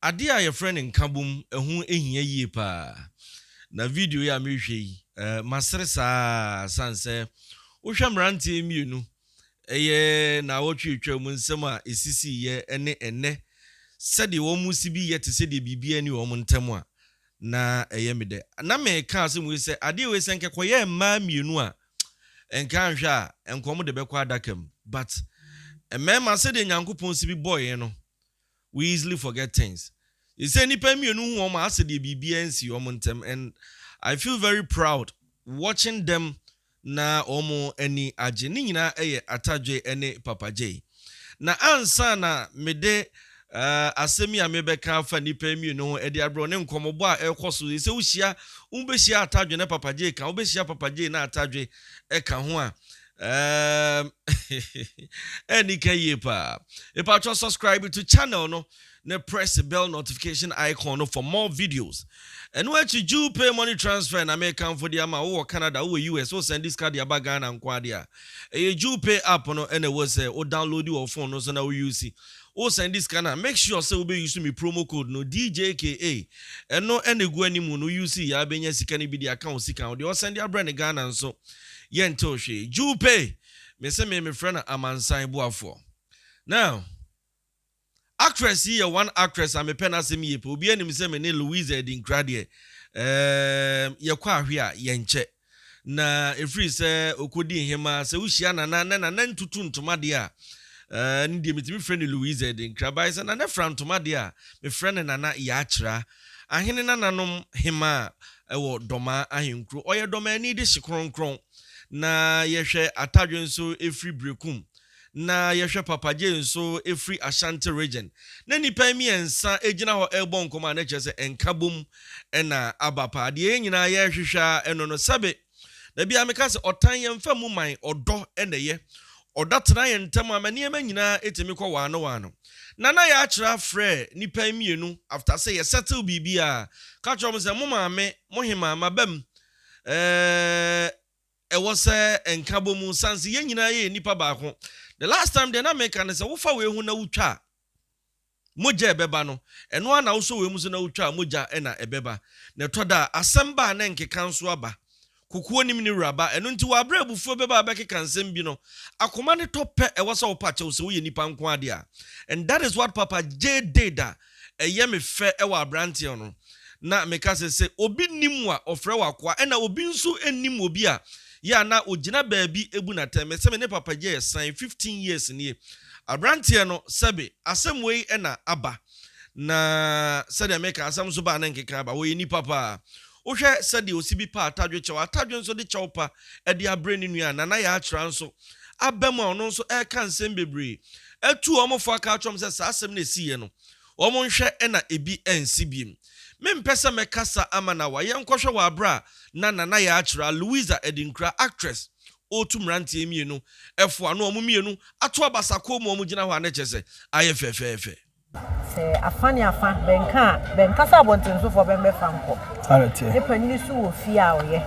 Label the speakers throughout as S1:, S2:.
S1: ade a your friend in Kabum ehun ehia yie pa na video ya mehwe yi masere sa sanse wo hwam rantie mienu eye na wo twetwa mu nsem a esisi ye ene ene sede wo mu sibi ye te sede bibia ni wo mu ntem a na eye mede na me ka asem we se ade we se nkekoye ma mienu a enka hwe a enkomo de bekwa adakam but emema sede nyankopon sibi boy no we easily forget things. You say ni pay me no one as the BBNC omontem, and I feel very proud watching them na omo any ajeni na Atadwe any Papa J. Na ansa na mede asemi amebeka fa ni pay me no e dia bro ne nkomobo a ekoso say uhia umbehia Atadwe na Papa J ka ubehia Papa J na Atadwe e ka ho a any kayepa. If I just subscribe to channel no, press the bell notification icon no, for more videos. And when you pay money transfer and American for the ama or Canada or US, so send this card ya bagana and quadia. You pay app no and it was or download your phone no so now you see. O send this kind make sure say we use me promo code no DJKA and no any go anymore no you see ya benya sikani be the account sika or send your brand Ghana and so Yentoshi, Jupe, me say me friend Amansan Buafo. Now, actress here, one actress, I'm a penasimi, ye, Pobian, me say me Louisa Adinkra de, ye kwa here, yenche. Na, if we say, Okudi hima, se ushiana, na, tutun to madia. Ndi me friend Louisa Adinkra, by son, and a friend to madia, me friend and ana yatra, and hinananom hima, doma, ahinkru, or your doma need this kron. Na yehwe Atadwe nso efri brekum na yehwe Papa J nso efri Ashanti region na nipa miensa ejina ho elbon koma na chese enkabom na abapa de nyina yehwehwa eno no sabe na bia meka se otan yemfa mu man odo ye odatena yentam amane ema nyina etimi kwa wano na ya akira frɛ nipa mienu after say ye settle bibia ka chom se mo maame mo hema mabam was enkabomu sansi yen nyina ye nipa baako the last time they na make an say wo fa we hu na wutwa moja ebeba no eno na wo so we mu so na wutwa moja na ebeba na toda asamba na nkeka nso aba kokuo nim ni raba eno nti wa bra bufuo beba abekeka nsem bi no akoma ne tope e wasa wo pa che wo se wo ye nipa nko ade a and that is what Papa J did eye me fe e wa brantie no na meka se obi nim wa ofre wa kwa na obi nso enim obi a ya na ogina baabi ebu na teme se me ne Papa J sign 15 years ni abrantie no sebe asem wei na aba na sede meka asem so ba na nkeka ba wo ni papa wo hwe sede osibi pa Atadwe chewa Atadwe nso de chewpa e de abre ni nua na ya akira nso abam a ono nso e kan nsem bebre etu omofo aka atwom se sa asem na esiye no omo nhwe na ebi ensibiem mempesa mekasa amana wa yenkohwe wa abra na ya akira Louisa Adinkra actress otu mrantie mienu efo ano omumienu ato abasako mu omugina ho anechese ayefefefe
S2: se afani afa benka sa bontenso fo bembe famko arete ne panini su wo fie a oye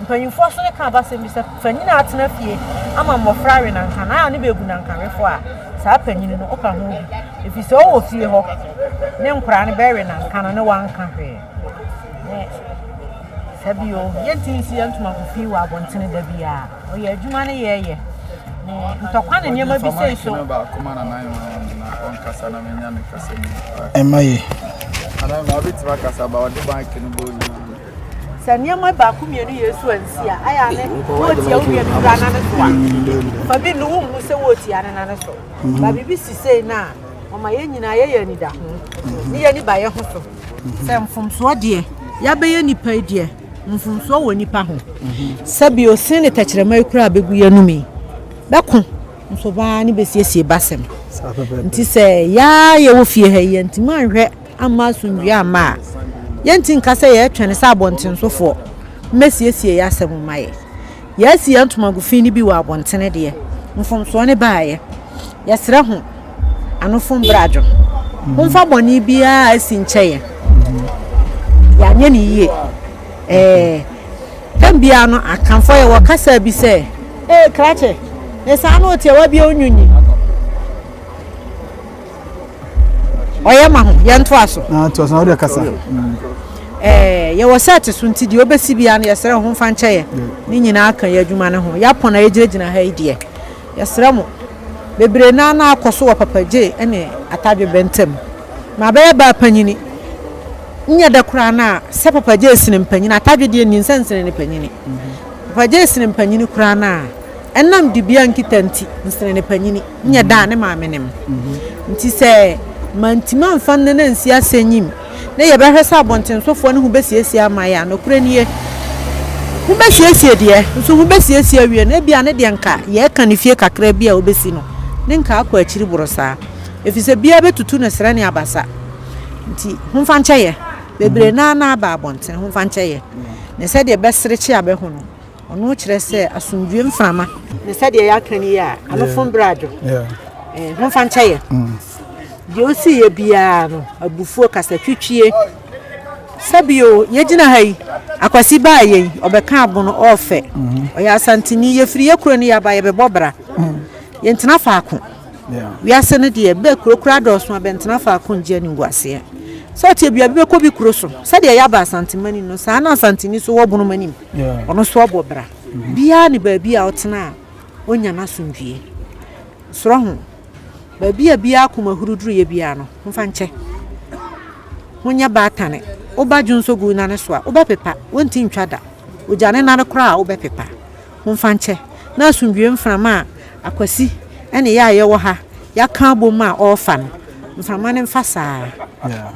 S2: mpanyimfo so ne ka abasem bi se fanyina atena fie ama mmofrawe na nka na ne begu na nkanwefo a saa panyini no oka ho efi se wo fie ho ne nkura ne bewe na nka ne wanka hwe ne sabio yentinsi yantuma ko fie wa bontene da bia oye adwuma ne ye ntokwa ne nyema bi sei so ba kuma na nan na onkasa na menya ne kasa ni emaye ana ma bi twa kasa ba wode bank no bo ni sa nyema ba ku mienu yesu ansia aya ne woti ya umienu ra na ne so fa bi no wu se woti ya na ne so ba bibi sisei na mama ye nyina ye ni da ho ni ye ni ba ye ho so se mfumso de ya be ye nipa de mfumso wo nipa ho sabio sin ne tachirema kura begu ye numi beko nso ba ni besiesie basem nti se ya ye wo fie ha ye nti manhwe ama sunwi ama ye nti nkase ye twene sa abonten sofo mesiesie ya asem maye ya si antuma gufi ni bi wa abonten de ye mfomso ne baaye ya sira ho anofom brajo mfa boni bia asi ncheye ya nye ni ye tambia no akanfo ye wakasa bi se krache esa no tie wa bia onyunyi oyema ho yento aso
S3: na to aso na kasa
S2: ye wo set so nti de obesi bia na yesere ho fa nche ye ni nyina aka ye adwuma ne ho ya pona ye giragina ha ide yesere mo bebre na na akoso wa papaje ene Atadwe bentem ma ba ba panyini nya da kura na se papaje sine panyini Atadwe de ni nsensene ne panyini papaje sine panyini kura na enam de bia nkitanti nsene ne panyini nya da ne ma menem nti se mantima mfa ne na nsi asenyim na ye behwe sa abonten sofo ne hu besiesie amaya no kura nie hu besiesie de nso hu besiesie awie na bia ne de nka ye ka ne fie kakra bia obesi no ne nka akwa akiri borosa efise bia betutu ne sere ne abasa nti hu mfa nche ye bebre na na aba abonten hu mfa nche ye ne se de besere chi abehu no ono kire se asundue mframa ne se de ya kan ya alofon brajo hu mfa nche ye de osi ye bia no abufuo kasa twitwie sabio ye gina hai akwasi ba ye obeka abono ofe oya asantini ye firi ye kuro ne ya ba ye bebobra ye ntena faako wi ase ne de be kurokura doso abentena faako nje ni ngwase so tie bia be ko bi kuro so se de ya ba asantimani no sa na asantini so wobuno manim ono so obobra bia ni ba bia otena onya na sundwie soro ho ba bia akoma huruduru ye bia no mfa nche honya batane oba junso gu na ne so a oba pepa wonti ntwada ojane na ne kra a oba pepa mfa nche na sundwie mframa akwasi ene ya ye wo ha ya kan boma orphan mframa ne mfasa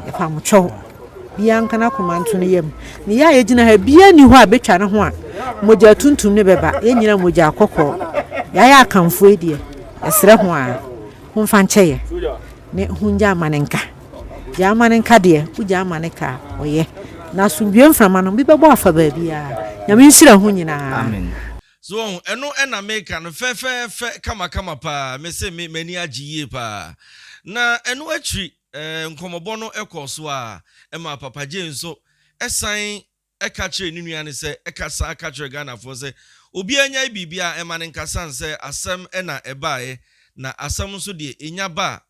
S2: ya fa mucho bia nka na koma nto ne yam ne ya ye gina ha bia ni ho a betwa ne ho a moja tuntum ne beba ye nyina moja akokọ ya kanfo edie esre ho a mfa nche ye ne hunja manenka ya manenka de uja maneka oye na sundwie mframa no bi bebo afa ba bia nyame nsira ho nyina
S1: amen. So eno ena make no fe kama pa me se me mani agiye pa na eno atri nkomobo no ekoso a ema papa je nso esan eka kire ni nua ne se ekasa aka kire Ghana fo se obi anya bibia ema ne nkasa nse asem ena ebae na asem nso de enya ba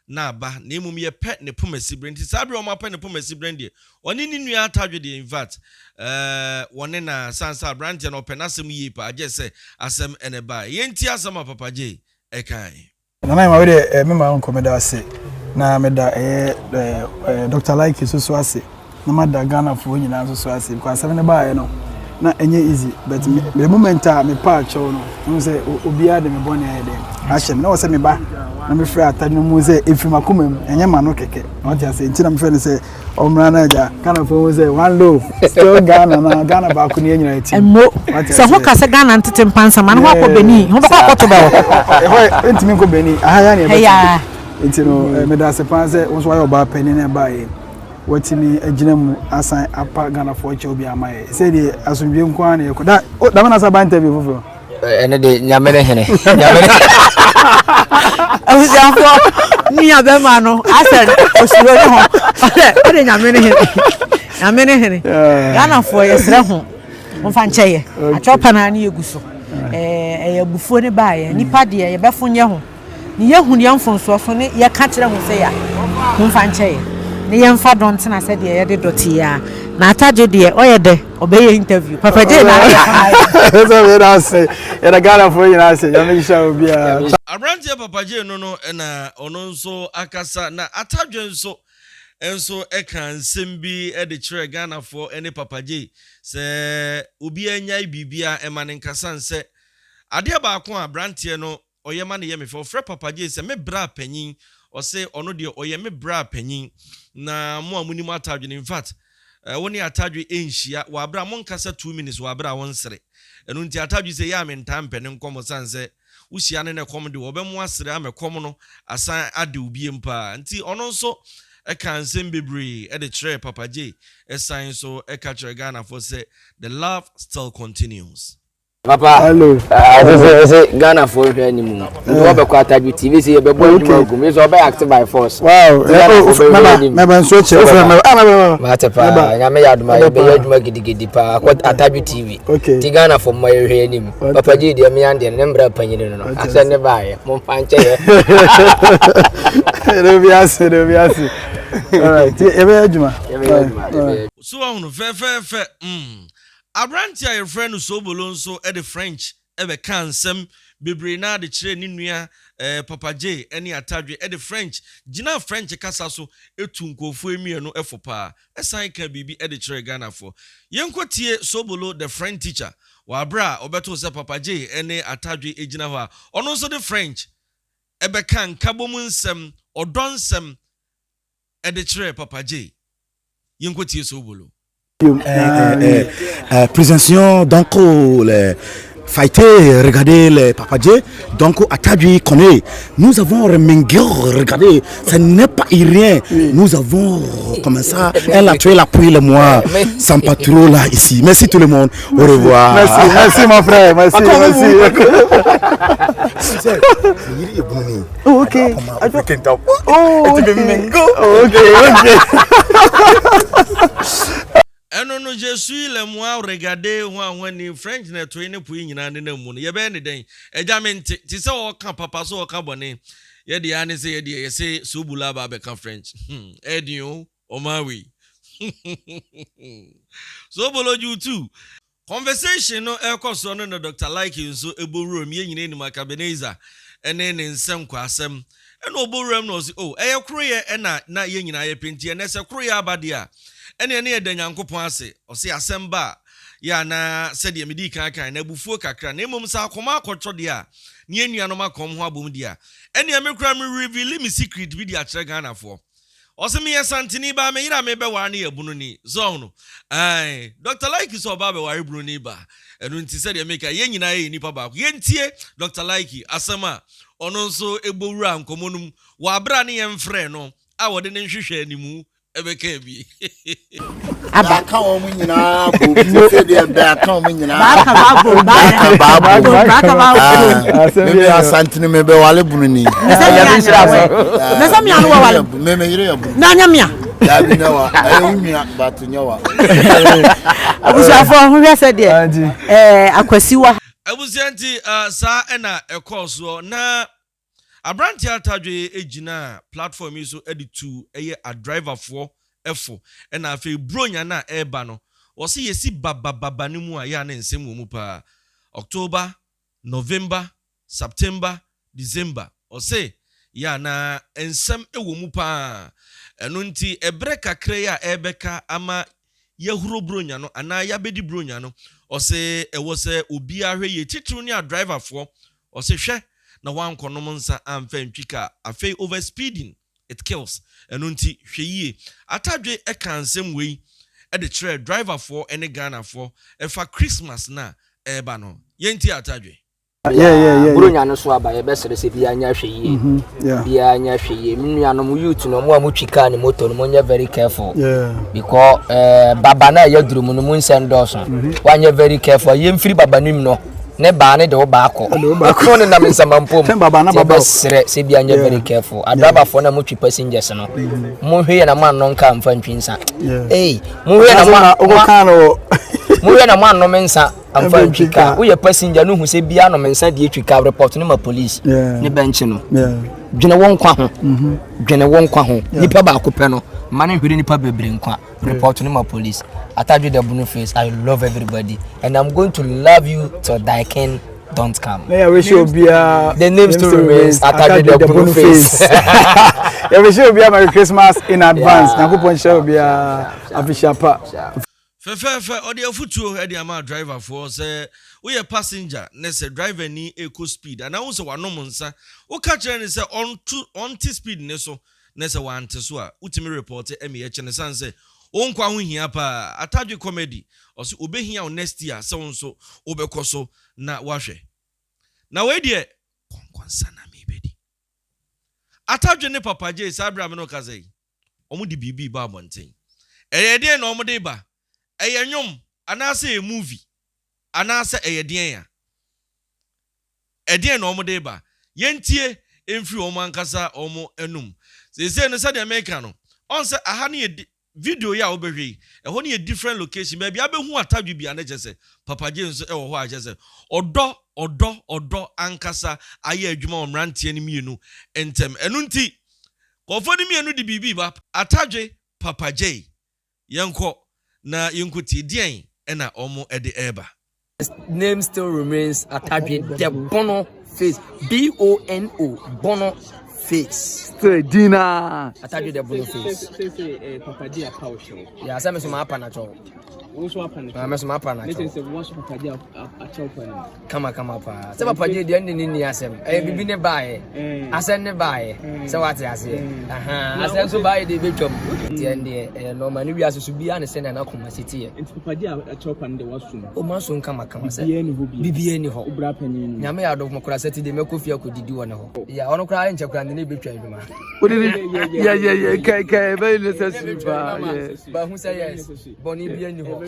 S1: na ba na emum ye pet ne pomasi brandi sabre o ma pet ne pomasi brandi oni ni nua Atadwe de in fact wone na sansa brandi na openasem yi pa age se asem ene ba ye nti asem papa je ekan
S3: na ma we de me ma nkomeda ase na me da Dr. Likee so ase na ma da Ghana fo nyina so ase because asem ne ba no na enye easy but the moment me pa cho no say obia de me bone ede ahyem na wo say me ba na me frɛ Atadwe mu say efimakomam enye ma no keke what you say ntina me frɛ ne say omra na ja kana fo say one low still Ghana na Ghana ba ko ne nyina eti
S2: emmo se ho ka se Ghana ntete mpansa ma no ho akɔ Beni ho ba akɔ to ba
S3: ho entimi ko Beni aha ya ne ba entino me da se pan say wo so ayo ba pani na ba ye watimi aginamu asan apa Ghana fo che obi amaye say de asundwe nko an ye ko da mana sa ba interview fofo
S4: ene de nyamene hene
S2: awusiafo ni abema no asen osuro ne ho ode nyamene hene Ghana fo yesre ho mfa nche ye achopa na na yeguso eyabufuo ne baaye nipa de ye befonye ho ni yehu ne yamfonso so ne ye ka kire ho se ya mfa nche ye ne yemfa don't na se de ye de doti ya na Atadwe de oye de obeye interview papa je na
S3: so we na say e Ghana for you na say ya me sha obi a
S1: Abrantie papa je no na ono nso akasa na Atadwe nso eka nsem bi e de kire Ghana for ene papa je se obi anya bibia e ma ne nkasa nse ade ba ko abrantie no oyema ne yeme for papa je se me bra panyin o se ono de oyeme bra panyin na mo amuni mo Atadwe in fact woni Atadwe enhia wa bra mo nkasa 2 minutes wa bra won sere enu nti Atadwe se ya me ntampe ne nkomo sanse usia ne kom de obemu asere amekom no asan ade obi mpa nti ono nso eka nsem bebre e de kire papa je esan so eka kire Ghana for say the love still continues.
S4: Papa,
S3: hello.
S4: Say Ghana for any mu. No be kwa Atadwe TV say be boy gum. Me so be active by force.
S3: Wow. Me so che.
S4: Ma tepa. Nya me yaduma be yaduma gidigidi pa kwa Atadwe TV. Ti Ghana for my hwe nim. Papa ji de me ande ne mbra panyin no. Asa ne baaye. Mo panche ye.
S3: Rebiase. All right. Ebe adwuma.
S1: So on fe. Abranti a friend Sobolo nso e the French e be kan sem bebre na de kire ni nua Papa J ene Atadwe e the French gina French kasa so etu nkofo emienu efo pa esan ka bibi e de kire Ghana fo yenkotie Sobolo the French teacher wa bra obeto se Papa J ene Atadwe egina ho a ono nso the French e be kan kabomu nsem odonsem e de kire Papa J yenkotie Sobolo.
S5: Présentation donc les fighters, regardez les papadjés, donc Atadwe connaît. Nous avons remengué, regardez, ce n'est pas rien. Nous avons comme ça, elle a tué la pluie le mois, sans pas trop là ici. Merci tout le monde, au revoir.
S3: Merci mon frère, merci. Ok.
S1: Non, je suis le moi regarder when in French na to any pui nyina ne na mu no ye be ne den ejament ti se o kan papa so o kan bone ye de ane se ye say Sobula ba be kan French edion o mawi Sobolo you too conversation no e koso no Dr. Likee nso eboruom ye nyina ni makabeneza ene ne nsem kwa asem ene oboruom no o eye kroye na ye nyina ye penti ene se kroye abade a ene ye danyankopon ase ose asemba ya na sede medi kan na bufuo kakra na emom sa akoma akotro de a ne enuanom akom ho abom de a ene me kura me reveal me secret bi de a kire Ghana fo ose me yesantini ba me yira me be wa na yabunu ni so no ai Dr. Likee so ba be wa rebunu ni ba enu nti sede me ka ye nyina ye nipa ba ye ntie Dr. Likee asema ono nso ebowura nkomonum wa bra ne ye mfre no a wode ne nhwehwe animu ebeke bi
S6: aba ka o mu nyina bo se de be aka o mu nyina me asantini me be wale bunu ni
S2: na sam ya no wale
S6: me yire ya bu
S2: na nyamia
S6: ya bi na wa ewumia batunyo wa
S2: abusiafo ho hwese de akwasiwa
S1: abusianti sa ena ekoso na Abranti Atadwe ejina platform iso editu eye a driver for efo ena afi bronya na eba no wo se yesi baba ni mu a ya na nsem wo mu pa October, November, September, December o se ya na ensem ewo mu pa eno nti ebre kakra ya ebeka ama yehuro bronya no ana ya bedi bronya no o se ewo se obi ahwe ye titru ni a driver for o se hwe na wan konom nsa amfa ntwika afei over speeding it kills enunti hweyie Atadwe e kansem wei e de kire driver for ene Ghana for e fa Christmas na e ba no yenti Atadwe
S3: yeah
S4: Burunya no so aba ye besere se bia nya hweyie bia nya hweyie nuanom youth no mo amutwika ne motor no mo nya very careful because baba na ye durum no mu nsendoso wanya very careful ye mfiri baba nim no ne ba ne de wo ba ko ne na mensamampo baba sere se bia nya very careful adaba for na mutwi passengers no mo hwe na man no nka mfa ntwinsa mo hwe na man mo hwe na man no mensa amfa ntwika wo ye passenger no hu se bia no mensa de twika report ne ma police ne bench no dwene won kwa ho nipa ba ko pe no mane hwere nipa bebre nkwa report ne ma police Atadwe the blue face. I love everybody and I'm going to love you till thy king don't come.
S3: Yeah, we should be
S4: the name still remains Atadwe the blue face.
S3: Yeah, we should be a Merry Christmas in advance. Nakupon show be a bishapa.
S1: Fe odi afutuo e dey ama driver for say we a passenger na say driver ni eco speed and I say wanom nsa wo ka kire ni say on speed ne so na say wan so a utimi report e me ye kine san say onkwa ho hia pa Atadwe comedy oso obehia o next year se wonso obekoso na wahwe na we de konkonsa na me bedi Atadwe ne Papa J sabra me no kazai omu di bibi ba bonten eyede na omu de ba eyenyom anase e movie anase eyeden ya eden na omu de ba yentie emfiri omu ankasa omu enum se no say America no on say aha ne video ya obehwe ho ne different location maybe abehu Atadwe bia na jese Papa J nso ewo ho ajese odo ankasa aye adwuma omrantie ne mienu entem enu nti Kofo ni mienu di bibi ba Atadwe Papa J. Yanko na yunkuti dien ena omo ede eba.
S4: Name still remains Atadwe the Bono face. Bono Bono face.
S3: Say Dina.
S4: Atadwe the Bono face.
S7: Papa J a power show.
S4: Yeah, say me so ma apa na cho.
S7: Wo so apa na.
S4: Me so ma apa na cho.
S7: Let's say wo so Papa J a cho pa.
S4: Kama pa. Say Papa J de ni asem. Bibi ne bae. Asem ne bae. Say what ase. Aha. Asem so bae de betwam. Ti ende no ma ni wi aso bia ne se na koma city.
S7: Enti Papa J a cho pa de wasum.
S4: O ma so kama say.
S7: Bibi
S4: ni ho.
S7: Obra panin.
S4: Nyame ya do makura sati de mekofia kodidi wo ne ho. Ya ono kra enche kra ne betwa adwuma.
S3: Yeah. Kai very necessary.
S4: But who say yes? Boni bia ni ho.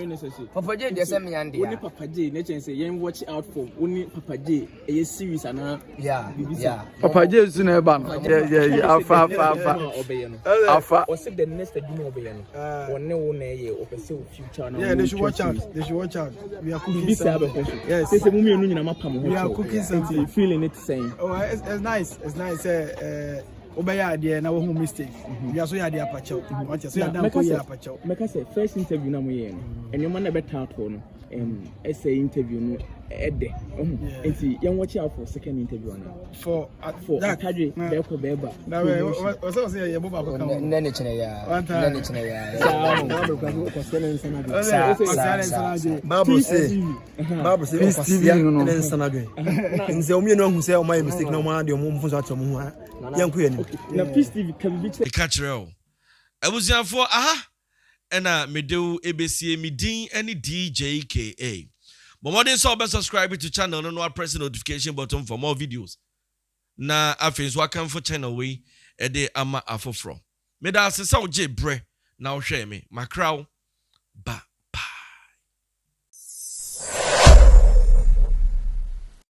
S4: Papa J dey say me ande ya.
S7: Only Papa J na chen say yen watch out for only Papa J e series ana.
S4: Yeah.
S3: Papa J su na eba no. Yeah. Afa. Afa.
S7: O say the next adwuma obeye no. Wonne wo na ye o pese future na.
S3: Yeah, they should watch out. We are cooking.
S7: Yes. Say mu mienu nyina mapam ho.
S3: We are cooking something.
S7: Feeling it same.
S3: Oh, it's nice. Obaya ade na wo hu mistake. We are so ya de apacho. What you say dan ko ya apacho.
S7: Make say first interview na mo ye no. Enema na better out no. Essay interview no ede. Enti yen watch out for second interview na. For Atadwe be ko be ba.
S3: Na we o so say ye bo ba ko kan.
S4: Nene chene ya.
S8: Bible say Steve no nsanadwe. Nze o mi no hu say o my mistake na o ma de o mo funso ato mo ho. Yanko ye ni.
S7: Na Peace TV can be
S1: The catcher. Abusianfo aha ena medeu ebesie midin any DJKA. But more than so, subscribe to channel no press the notification button for more videos. Na afins welcome for channel we ede ama afofro. Me da se sa oje bre na o hwe me makraw ba